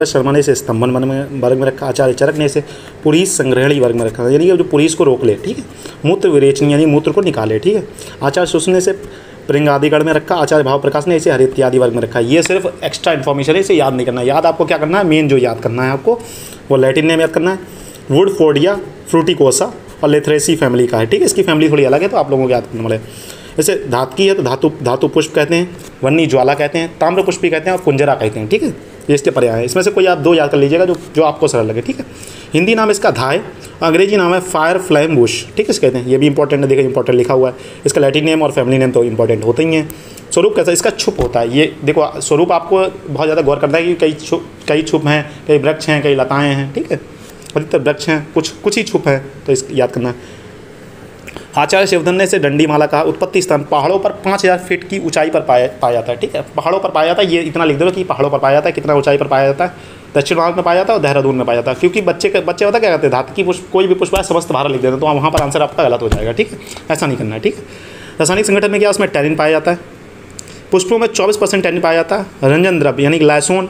शर्मा ने इसे स्तंभन वर्ग में रखा, आचार्य चरक ने इसे पुरीष संग्रहणी वर्ग में रखा, यानी कि जो पुरीष को रोक ले, ठीक है। मूत्र विरेचनी यानी मूत्र को निकाले, ठीक है। आचार्य सुश्रुत ने इसे प्रिंगादिगण में रखा, आचार्य भाव प्रकाश ने इसे हरित्यादि वर्ग में रखा। ये सिर्फ एक्स्ट्रा इन्फॉर्मेशन है, इसे याद नहीं करना है। याद आपको क्या करना है, मेन जो याद करना है आपको वो लैटिन नेम याद करना है। वुडफोर्डिया फ्रूटिकोसा और लेथरेसी फैमिली का है, ठीक है। इसकी फैमिली थोड़ी अलग है तो आप लोगों को याद करने वाले। जैसे धातकी है तो धातु पुष्प कहते हैं, वन्नी ज्वाला कहते हैं, ताम्र पुष्पी कहते हैं और कुंजरा कहते हैं, ठीक है। ये इसके पर्याय हैं। इसमें से कोई आप दो याद कर लीजिएगा जो आपको सरल लगे, ठीक है। हिंदी नाम इसका धा है, अंग्रेजी नाम है फायर फ्लेम बुश, ठीक है इसे कहते हैं। ये भी इंपॉर्टेंट है, देखिए इंपॉर्टेंट लिखा हुआ है। इसका लैटिन नेम और फैमिली नेम तो इंपॉर्टेंट होते ही हैं। स्वरूप कैसा, इसका छुप होता है। ये देखो स्वरूप आपको बहुत ज़्यादा गौर करना है कि कई छुप हैं, कई वृक्ष हैं, कई लताएँ हैं, ठीक है। अधिकतर वृक्ष हैं, कुछ ही छुप है, तो इस याद करना है। आचार्य शिवधन ने इसे डंडी माला कहा। उत्पत्ति स्थान पहाड़ों पर 5000 फीट की ऊंचाई पर पाया जाता है, ठीक है। पहाड़ों पर पाया जाता है, ये इतना लिख दो कि पहाड़ों पर पाया जाता है, कितना ऊंचाई पर पाया जाता है। दक्षिण भारत में पाया जाता है और देहरादून में पाया जाता है। क्योंकि बच्चे पता क्या कहते हैं, धातु पुष्प कोई भी पुष्प है समस्त भारत लिख देते हैं, तो वहाँ पर आंसर आपका गलत हो जाएगा, ठीक है। ऐसा नहीं करना है, ठीक है। रासायनिक संगठन में क्या, उसमें टैनिन पाया जाता है। पुष्पों में 24% टैनिन पाया जाता है। रंजन द्रव्य यानी लाइसोन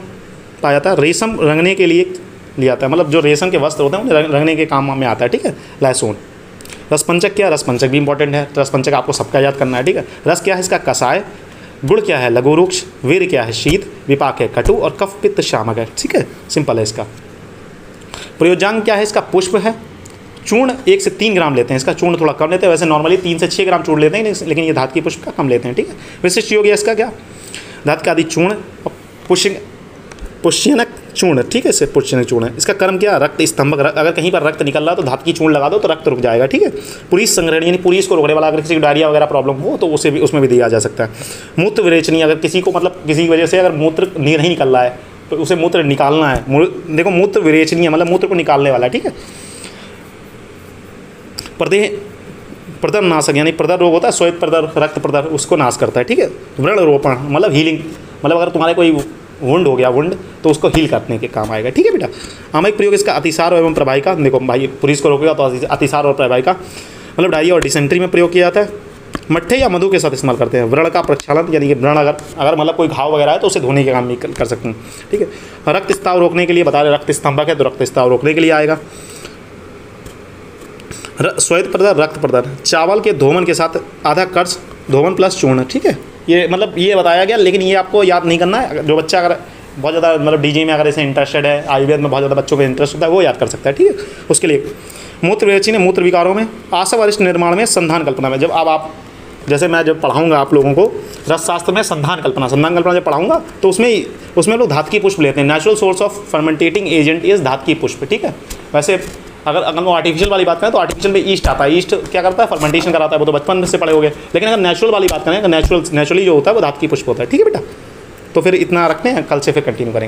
पाया जाता है। रेशम रंगने के लिए लिया जाता है, मतलब जो रेशम के वस्त्र होते हैं उन्हें रंगने के काम में आता है, ठीक है, लाइसोन। रसपंचक क्या है, रसपंचक भी इंपॉर्टेंट है। रसपंचक आपको सबका याद करना है, ठीक है। रस क्या है, इसका कषाय। गुड़ क्या है, लघुरुक्ष। वीर क्या है, शीत। विपाक है, कटु। और कफ पित्त शामक है, ठीक है, सिंपल है इसका। प्रयोजांग क्या है, इसका पुष्प है। चूर्ण 1 से 3 ग्राम लेते हैं, इसका चूर्ण थोड़ा कम लेते हैं, वैसे नॉर्मली 3 से 6 ग्राम चूर्ण लेते हैं, लेकिन ये धातु की पुष्प का कम लेते हैं, ठीक है। विशिष्ट योग है इसका क्या, धातु का आदि चूर्ण और पुष्यनक चूर्ण, ठीक है, इससे पुष्यनक चूर्ण है। इसका कर्म क्या, रक्त स्तंभक। अगर कहीं पर रक्त निकल रहा है तो धातु की चूर्ण लगा दो तो रक्त रुक जाएगा, ठीक है। पुरीष संग्रहण यानी पुरीष को रोकने वाला, अगर किसी को डायरिया वगैरह प्रॉब्लम हो तो उसमें भी दिया जा सकता है। मूत्र विरेचनी, अगर किसी को मतलब किसी वजह से अगर मूत्र नहीं निकल रहा है तो उसे मूत्र निकालना है। देखो मूत्र विरेचनी मतलब मूत्र को निकालने वाला, ठीक है। प्रदर नाशक यानी प्रदर रोग होता है, श्वेत प्रदर, रक्त प्रदर, उसको नाश करता है, ठीक है। व्रण रोपण मतलब हीलिंग, मतलब अगर तुम्हारे कोई वुंड हो गया तो उसको हील करने के काम आएगा, ठीक है बेटा। आमयिक प्रयोग इसका अतिसार एवं प्रवाहिका। देखो भाई पुरीष को रोकेगा तो अतिसार और प्रवाहिका मतलब डायरिया और डिसेंट्री में प्रयोग किया जाता है। मट्ठे या मधु के साथ इस्तेमाल करते हैं। व्रण का प्रक्षालन यानी कि व्रण अगर मतलब कोई घाव वगैरह है तो उसे धोने के काम भी कर सकते हैं, ठीक है। रक्त स्त्राव रोकने के लिए बता रहे, रक्त स्तंभक है तो रक्त स्त्राव रोकने के लिए आएगा। श्वेत प्रदर, रक्त प्रदर। चावल के धोवन के साथ आधा कर्ज धोवन प्लस चूर्ण, ठीक है। ये मतलब ये बताया गया, लेकिन ये आपको याद नहीं करना है। जो बच्चा अगर बहुत ज़्यादा मतलब डीजे में अगर ऐसे इंटरेस्टेड है, आयुर्वेद में बहुत ज़्यादा बच्चों को इंटरेस्ट होता है, वो याद कर सकता है, ठीक है। उसके लिए मूत्र विरेचनी मूत्र विकारों में, आशा वरिष्ठ निर्माण में, संधान कल्पना में। जब अब आप जैसे मैं जब पढ़ाऊँगा आप लोगों को रसशास्त्र में संधान कल्पना जब पढ़ाऊँगा तो उसमें लोग धातु की पुष्प लेते हैं। Natural source of fermentating agent is धातु की पुष्प, ठीक है। वैसे अगर वो आर्टिफिशियल वाली बात करें तो आर्टिफिशियल में ईस्ट आता है। ईस्ट क्या करता है, फर्मेंटेशन कराता है, वो तो बचपन से पढ़े हो गए। लेकिन अगर नेचुरल वाली बात करें तो नेचुरली जो होता है वो धातु की पुष्प होता है, ठीक है बेटा। तो फिर इतना रखते हैं, कल से फिर कंटिन्यू करेंगे।